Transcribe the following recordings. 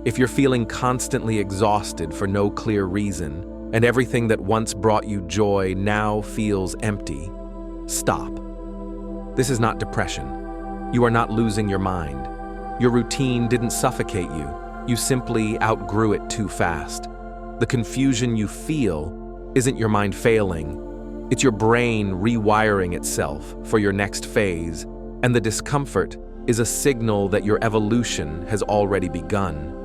If you're feeling constantly exhausted for no clear reason, and everything that once brought you joy now feels empty, stop. This is not depression. You are not losing your mind. Your routine didn't suffocate you. You simply outgrew it too fast. The confusion you feel isn't your mind failing. It's your brain rewiring itself for your next phase, and the discomfort is a signal that your evolution has already begun.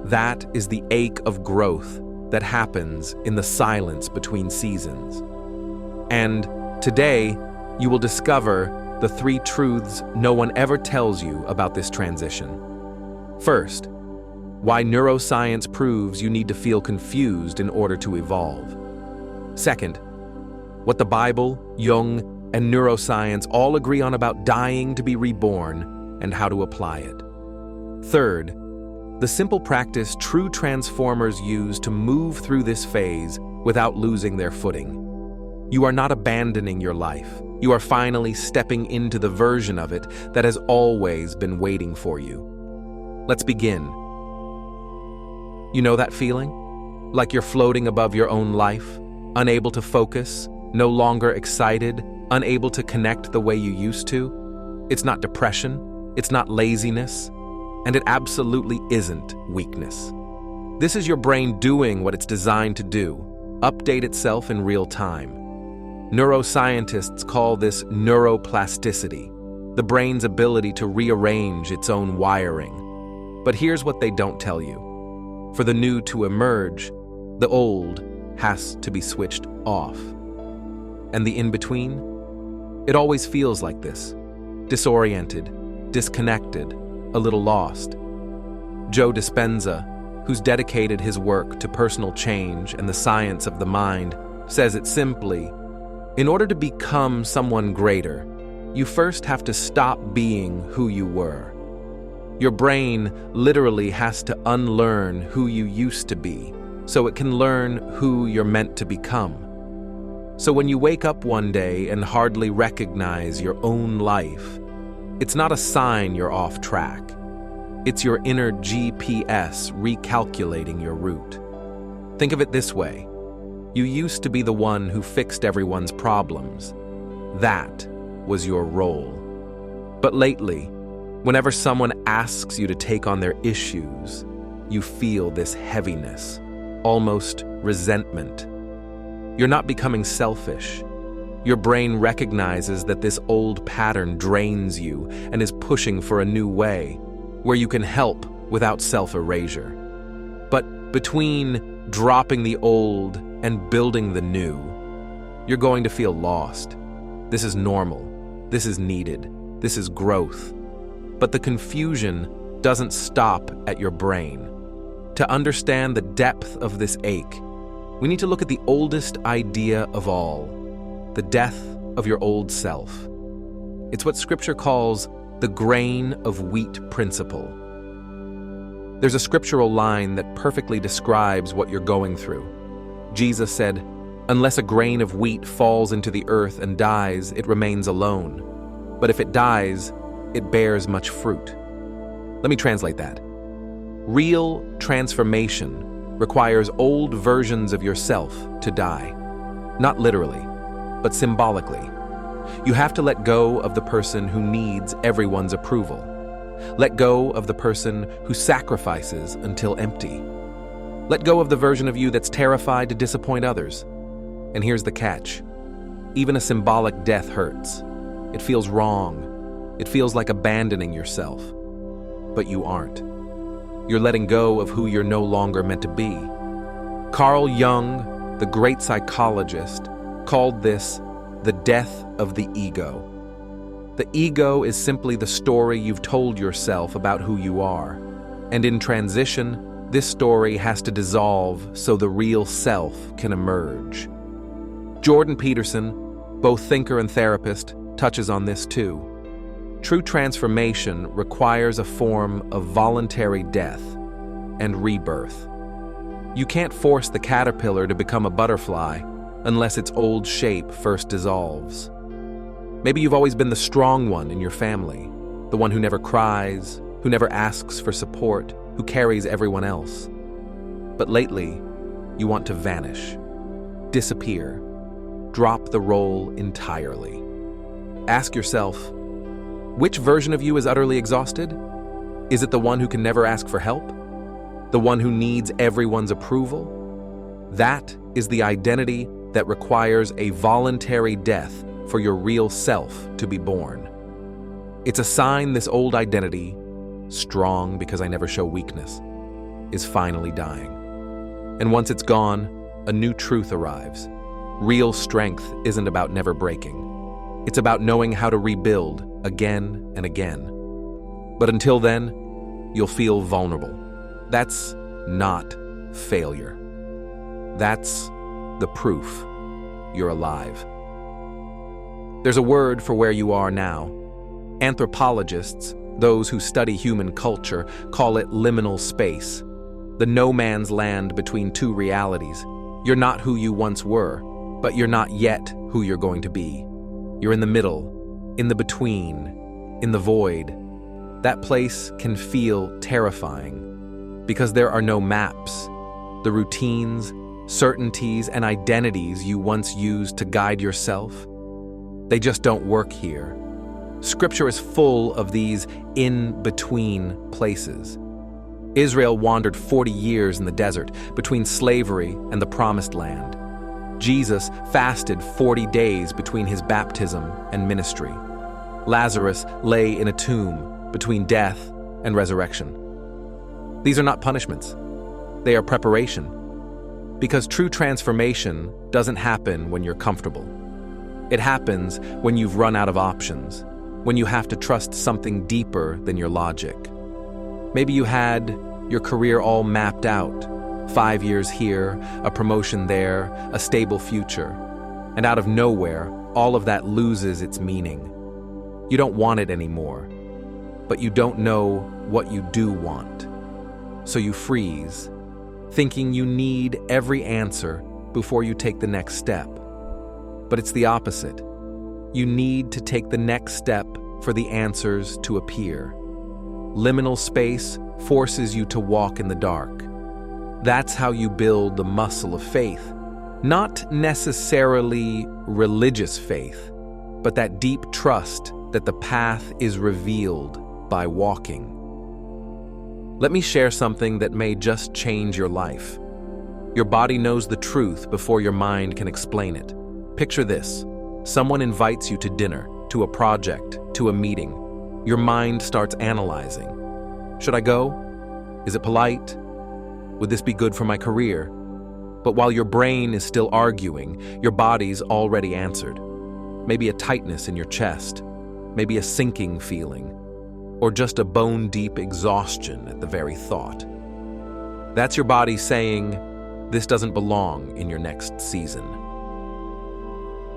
That is the ache of growth that happens in the silence between seasons. And today, you will discover the 3 truths no one ever tells you about this transition. First, why neuroscience proves you need to feel confused in order to evolve. Second, what the Bible, Jung, and neuroscience all agree on about dying to be reborn and how to apply it. Third, the simple practice true transformers use to move through this phase without losing their footing. You are not abandoning your life. You are finally stepping into the version of it that has always been waiting for you. Let's begin. You know that feeling? Like you're floating above your own life, unable to focus, no longer excited, unable to connect the way you used to? It's not depression, it's not laziness, and it absolutely isn't weakness. This is your brain doing what it's designed to do, update itself in real time. Neuroscientists call this neuroplasticity, the brain's ability to rearrange its own wiring. But here's what they don't tell you. For the new to emerge, the old has to be switched off. And the in-between? It always feels like this. Disoriented, disconnected, a little lost. Joe Dispenza, who's dedicated his work to personal change and the science of the mind, says it simply: in order to become someone greater, you first have to stop being who you were. Your brain literally has to unlearn who you used to be, so it can learn who you're meant to become. So when you wake up one day and hardly recognize your own life, it's not a sign you're off track. It's your inner GPS recalculating your route. Think of it this way. You used to be the one who fixed everyone's problems. That was your role. But lately, whenever someone asks you to take on their issues, you feel this heaviness, almost resentment. You're not becoming selfish. Your brain recognizes that this old pattern drains you and is pushing for a new way, where you can help without self-erasure. But between dropping the old and building the new, you're going to feel lost. This is normal. This is needed. This is growth. But the confusion doesn't stop at your brain. To understand the depth of this ache, we need to look at the oldest idea of all, the death of your old self. It's what Scripture calls the grain of wheat principle. There's a scriptural line that perfectly describes what you're going through. Jesus said, "Unless a grain of wheat falls into the earth and dies, it remains alone. But if it dies, it bears much fruit." Let me translate that. Real transformation requires old versions of yourself to die. Not literally, but symbolically. You have to let go of the person who needs everyone's approval. Let go of the person who sacrifices until empty. Let go of the version of you that's terrified to disappoint others. And here's the catch. Even a symbolic death hurts. It feels wrong. It feels like abandoning yourself. But you aren't. You're letting go of who you're no longer meant to be. Carl Jung, the great psychologist, called this the death of the ego. The ego is simply the story you've told yourself about who you are. And in transition, this story has to dissolve so the real self can emerge. Jordan Peterson, both thinker and therapist, touches on this too. True transformation requires a form of voluntary death and rebirth. You can't force the caterpillar to become a butterfly unless its old shape first dissolves. Maybe you've always been the strong one in your family, the one who never cries, who never asks for support, who carries everyone else. But lately, you want to vanish, disappear, drop the role entirely. Ask yourself, which version of you is utterly exhausted? Is it the one who can never ask for help? The one who needs everyone's approval? That is the identity that requires a voluntary death for your real self to be born. It's a sign this old identity, strong because I never show weakness, is finally dying. And once it's gone, a new truth arrives. Real strength isn't about never breaking. It's about knowing how to rebuild again and again. But until then, you'll feel vulnerable. That's not failure. That's the proof you're alive. There's a word for where you are now. Anthropologists, those who study human culture, call it liminal space, the no man's land between two realities. You're not who you once were, but you're not yet who you're going to be. You're in the middle, in the between, in the void. That place can feel terrifying because there are no maps. The routines, certainties, and identities you once used to guide yourself, they just don't work here. Scripture is full of these in-between places. Israel wandered 40 years in the desert between slavery and the promised land. Jesus fasted 40 days between his baptism and ministry. Lazarus lay in a tomb between death and resurrection. These are not punishments. They are preparation. Because true transformation doesn't happen when you're comfortable. It happens when you've run out of options, when you have to trust something deeper than your logic. Maybe you had your career all mapped out, 5 years here, a promotion there, a stable future. And out of nowhere, all of that loses its meaning. You don't want it anymore, but you don't know what you do want. So you freeze, thinking you need every answer before you take the next step. But it's the opposite. You need to take the next step for the answers to appear. Liminal space forces you to walk in the dark. That's how you build the muscle of faith. Not necessarily religious faith, but that deep trust that the path is revealed by walking. Let me share something that may just change your life. Your body knows the truth before your mind can explain it. Picture this. Someone invites you to dinner, to a project, to a meeting. Your mind starts analyzing. Should I go? Is it polite? Would this be good for my career? But while your brain is still arguing, your body's already answered. Maybe a tightness in your chest, maybe a sinking feeling, or just a bone-deep exhaustion at the very thought. That's your body saying, this doesn't belong in your next season.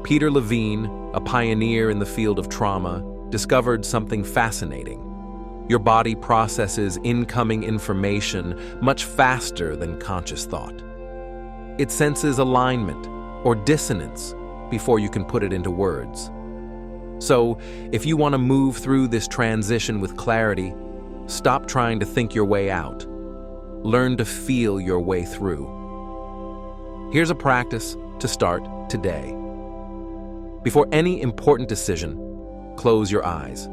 Peter Levine, a pioneer in the field of trauma, discovered something fascinating. Your body processes incoming information much faster than conscious thought. It senses alignment or dissonance before you can put it into words. So, if you want to move through this transition with clarity, stop trying to think your way out. Learn to feel your way through. Here's a practice to start today. Before any important decision, close your eyes.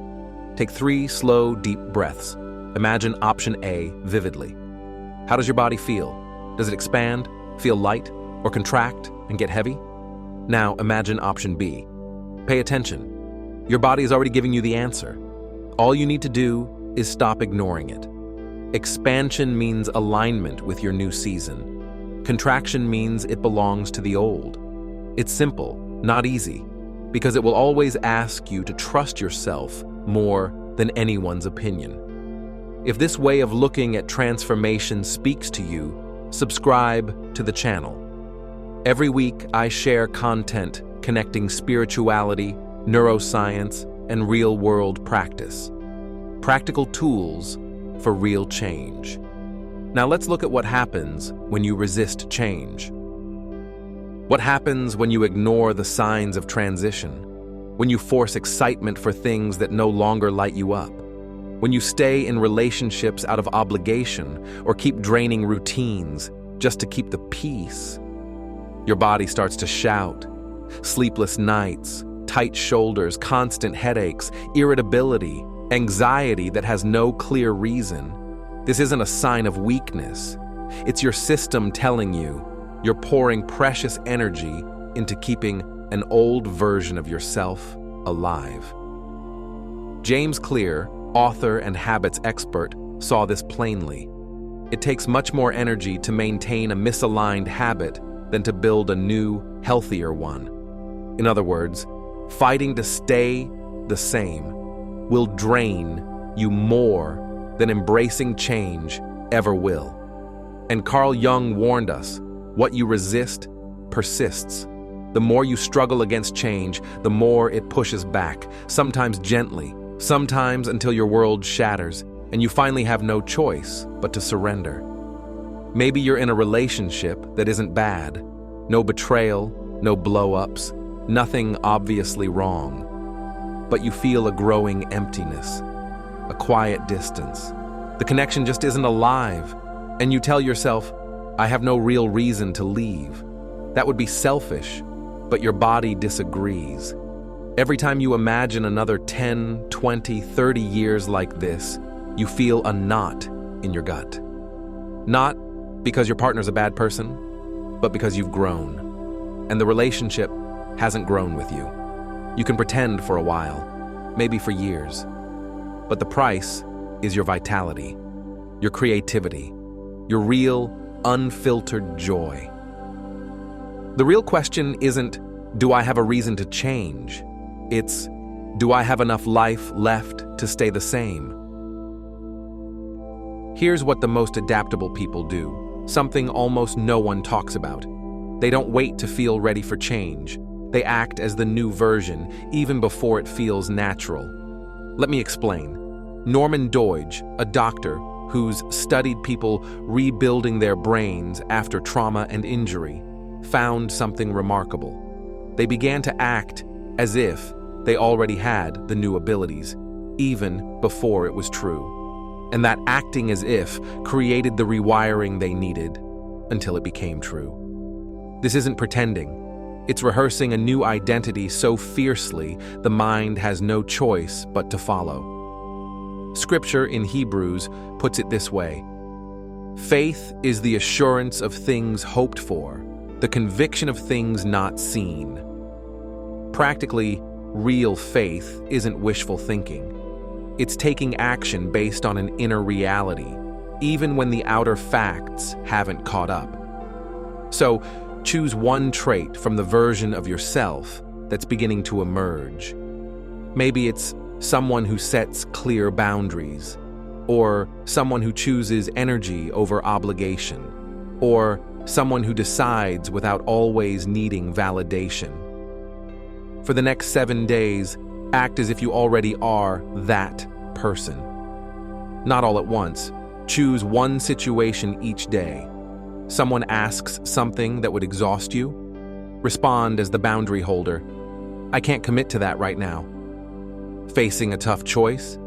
Take 3 slow, deep breaths. Imagine option A vividly. How does your body feel? Does it expand, feel light, or contract and get heavy? Now imagine option B. Pay attention. Your body is already giving you the answer. All you need to do is stop ignoring it. Expansion means alignment with your new season. Contraction means it belongs to the old. It's simple, not easy, because it will always ask you to trust yourself more than anyone's opinion. If this way of looking at transformation speaks to you, subscribe to the channel. Every week, I share content connecting spirituality, neuroscience, and real-world practice. Practical tools for real change. Now let's look at what happens when you resist change. What happens when you ignore the signs of transition? When you force excitement for things that no longer light you up? when you stay in relationships out of obligation or keep draining routines just to keep the peace, your body starts to shout. Sleepless nights, tight shoulders, constant headaches, irritability, anxiety that has no clear reason. This isn't a sign of weakness. It's your system telling you you're pouring precious energy into keeping an old version of yourself alive. James Clear, author and habits expert, saw this plainly. It takes much more energy to maintain a misaligned habit than to build a new, healthier one. In other words, fighting to stay the same will drain you more than embracing change ever will. And Carl Jung warned us, what you resist persists. The more you struggle against change, the more it pushes back, sometimes gently, sometimes until your world shatters and you finally have no choice but to surrender. Maybe you're in a relationship that isn't bad. No betrayal, no blow-ups, nothing obviously wrong. But you feel a growing emptiness, a quiet distance. The connection just isn't alive, and you tell yourself, I have no real reason to leave. That would be selfish, but your body disagrees. Every time you imagine another 10, 20, 30 years like this, you feel a knot in your gut. Not because your partner's a bad person, but because you've grown, and the relationship hasn't grown with you. You can pretend for a while, maybe for years, but the price is your vitality, your creativity, your real, unfiltered joy. The real question isn't, do I have a reason to change? It's, do I have enough life left to stay the same? Here's what the most adaptable people do, something almost no one talks about. They don't wait to feel ready for change. They act as the new version, even before it feels natural. Let me explain. Norman Doidge, a doctor who's studied people rebuilding their brains after trauma and injury, found something remarkable. They began to act as if they already had the new abilities, even before it was true. And that acting as if created the rewiring they needed until it became true. This isn't pretending. It's rehearsing a new identity so fiercely the mind has no choice but to follow. Scripture in Hebrews puts it this way: faith is the assurance of things hoped for, the conviction of things not seen. Practically, real faith isn't wishful thinking. It's taking action based on an inner reality, even when the outer facts haven't caught up. So, choose one trait from the version of yourself that's beginning to emerge. Maybe it's someone who sets clear boundaries, or someone who chooses energy over obligation, or someone who decides without always needing validation. For the next 7 days, act as if you already are that person. Not all at once. Choose one situation each day. Someone asks something that would exhaust you? Respond as the boundary holder. I can't commit to that right now. Facing a tough choice?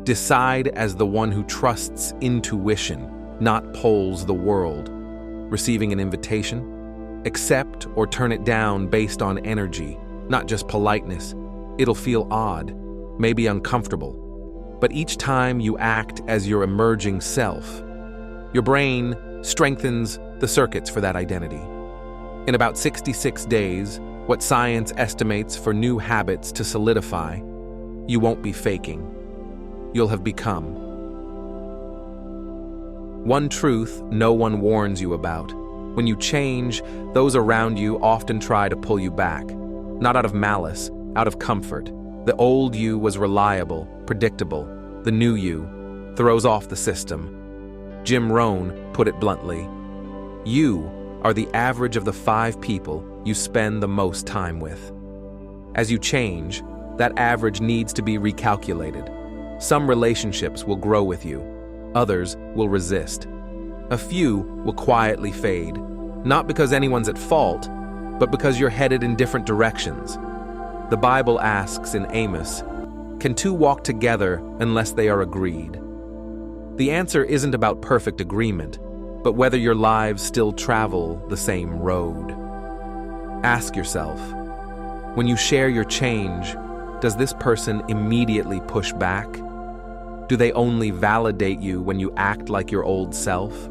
Decide as the one who trusts intuition, not polls the world. Receiving an invitation? Accept or turn it down based on energy, not just politeness. It'll feel odd, maybe uncomfortable. But each time you act as your emerging self, your brain strengthens the circuits for that identity. In about 66 days, what science estimates for new habits to solidify, you won't be faking. You'll have become. One truth no one warns you about. When you change, those around you often try to pull you back. Not out of malice, out of comfort. The old you was reliable, predictable. The new you throws off the system. Jim Rohn put it bluntly: you are the average of the 5 people you spend the most time with. As you change, that average needs to be recalculated. Some relationships will grow with you. Others will resist. A few will quietly fade, not because anyone's at fault, but because you're headed in different directions. The Bible asks in Amos, Can two walk together unless they are agreed? The answer isn't about perfect agreement, but whether your lives still travel the same road. Ask yourself, when you share your change, does this person immediately push back? Do they only validate you when you act like your old self?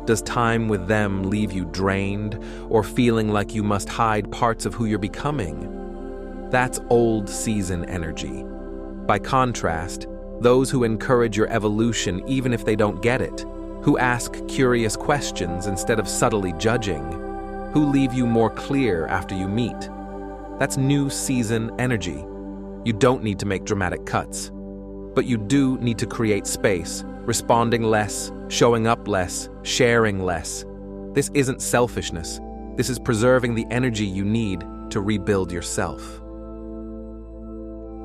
Does time with them leave you drained or feeling like you must hide parts of who you're becoming? That's old season energy. By contrast, those who encourage your evolution even if they don't get it, who ask curious questions instead of subtly judging, who leave you more clear after you meet. That's new season energy. You don't need to make dramatic cuts, but you do need to create space, responding less, showing up less, sharing less. This isn't selfishness. This is preserving the energy you need to rebuild yourself.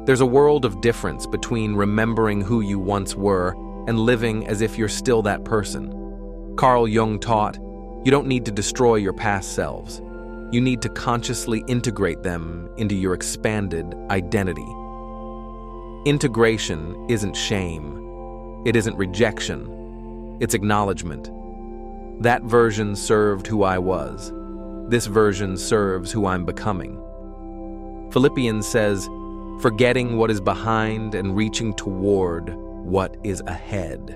There's a world of difference between remembering who you once were and living as if you're still that person. Carl Jung taught, you don't need to destroy your past selves. You need to consciously integrate them into your expanded identity. Integration isn't shame. It isn't rejection. It's acknowledgement. That version served who I was. This version serves who I'm becoming. Philippians says, forgetting what is behind and reaching toward what is ahead.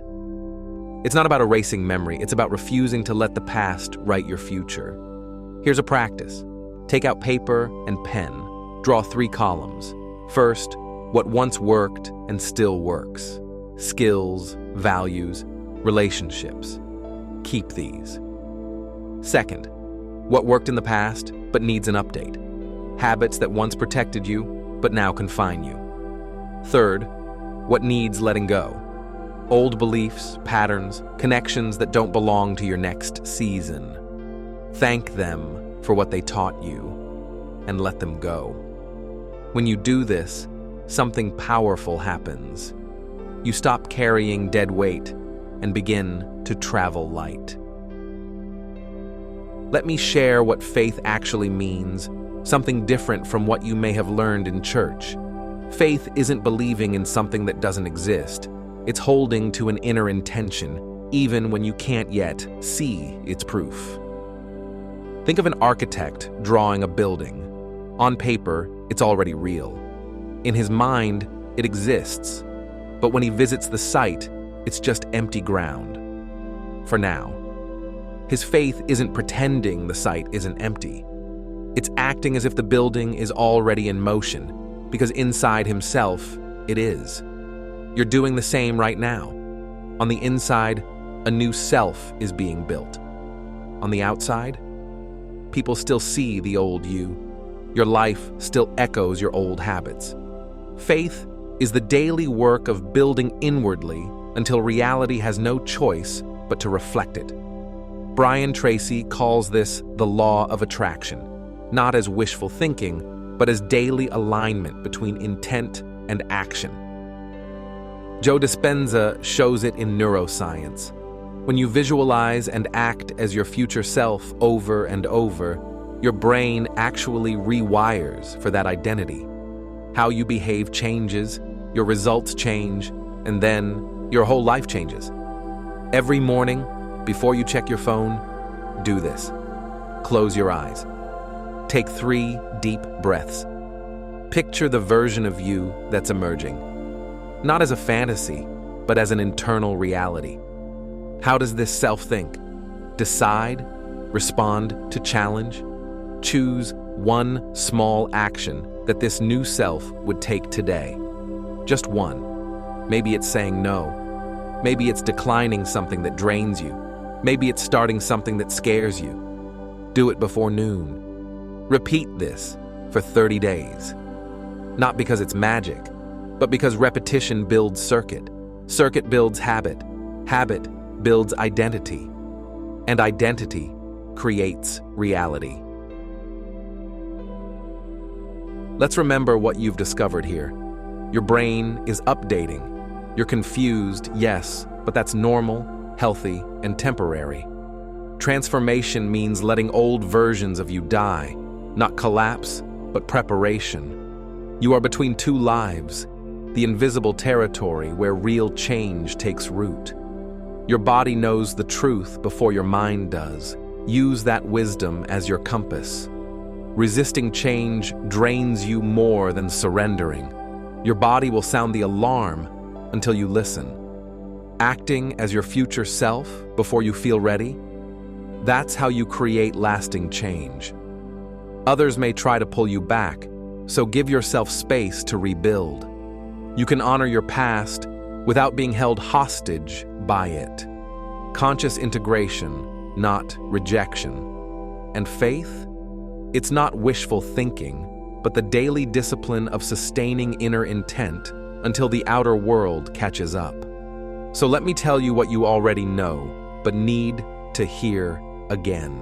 It's not about erasing memory. It's about refusing to let the past write your future. Here's a practice. Take out paper and pen. Draw 3 columns. First, what once worked and still works. Skills, values, relationships. Keep these. Second, what worked in the past but needs an update. Habits that once protected you but now confine you. Third, what needs letting go. Old beliefs, patterns, connections that don't belong to your next season. Thank them for what they taught you and let them go. When you do this, something powerful happens. You stop carrying dead weight and begin to travel light. Let me share what faith actually means, something different from what you may have learned in church. Faith isn't believing in something that doesn't exist. It's holding to an inner intention, even when you can't yet see its proof. Think of an architect drawing a building. On paper, it's already real. In his mind, it exists. But when he visits the site, it's just empty ground. For now. His faith isn't pretending the site isn't empty. It's acting as if the building is already in motion, because inside himself, it is. You're doing the same right now. On the inside, a new self is being built. On the outside, people still see the old you. Your life still echoes your old habits. Faith is the daily work of building inwardly until reality has no choice but to reflect it. Brian Tracy calls this the law of attraction, not as wishful thinking, but as daily alignment between intent and action. Joe Dispenza shows it in Neuroscience. When you visualize and act as your future self over and over, your brain actually rewires for that identity. How you behave changes, your results change, and then your whole life changes. Every morning, before you check your phone, do this. Close your eyes. Take 3 deep breaths. Picture the version of you that's emerging. Not as a fantasy, but as an internal reality. How does this self think? Decide? Respond to challenge? Choose one small action that this new self would take today. Just one. Maybe it's saying no. Maybe it's declining something that drains you. Maybe it's starting something that scares you. Do it before noon. Repeat this for 30 days. Not because it's magic, but because repetition builds circuit. Circuit builds habit. Habit builds identity. And identity creates reality. Let's remember what you've discovered here. Your brain is updating. You're confused, yes, but that's normal, healthy, and temporary. Transformation means letting old versions of you die, not collapse, but preparation. You are between 2 lives. the invisible territory where real change takes root. Your body knows the truth before your mind does. Use that wisdom as your compass. Resisting change drains you more than surrendering. Your body will sound the alarm until you listen. Acting as your future self before you feel ready, that's how you create lasting change. Others may try to pull you back, so give yourself space to rebuild. You can honor your past without being held hostage by it. Conscious integration, not rejection. And faith? It's not wishful thinking, but the daily discipline of sustaining inner intent until the outer world catches up. So let me tell you what you already know, but need to hear again.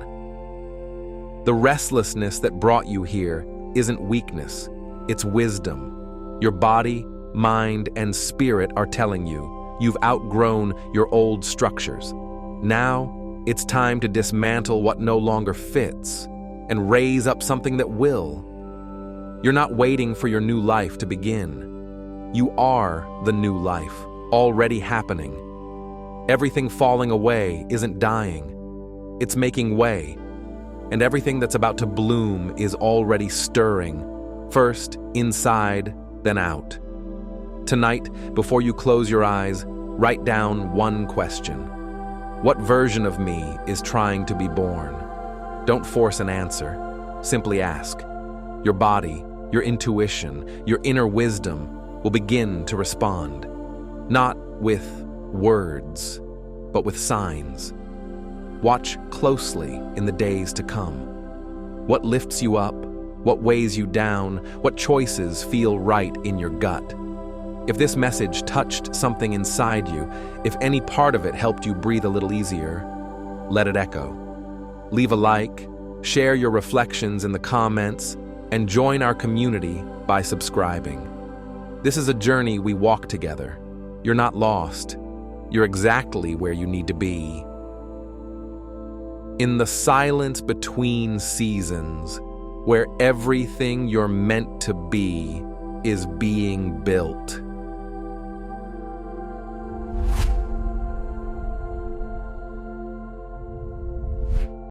The restlessness that brought you here isn't weakness, it's wisdom. Your body, mind, and spirit are telling you you've outgrown your old structures. Now, it's time to dismantle what no longer fits and raise up something that will. You're not waiting for your new life to begin. You are the new life, already happening. Everything falling away isn't dying. It's making way. And everything that's about to bloom is already stirring, first inside, then out. Tonight, before you close your eyes, write down one question. What version of me is trying to be born? Don't force an answer. Simply ask. Your body, your intuition, your inner wisdom will begin to respond. Not with words, but with signs. Watch closely in the days to come. What lifts you up? What weighs you down? What choices feel right in your gut? If this message touched something inside you, if any part of it helped you breathe a little easier, let it echo. Leave a like, share your reflections in the comments, and join our community by subscribing. This is a journey we walk together. You're not lost. You're exactly where you need to be. In the silence between seasons, where everything you're meant to be is being built.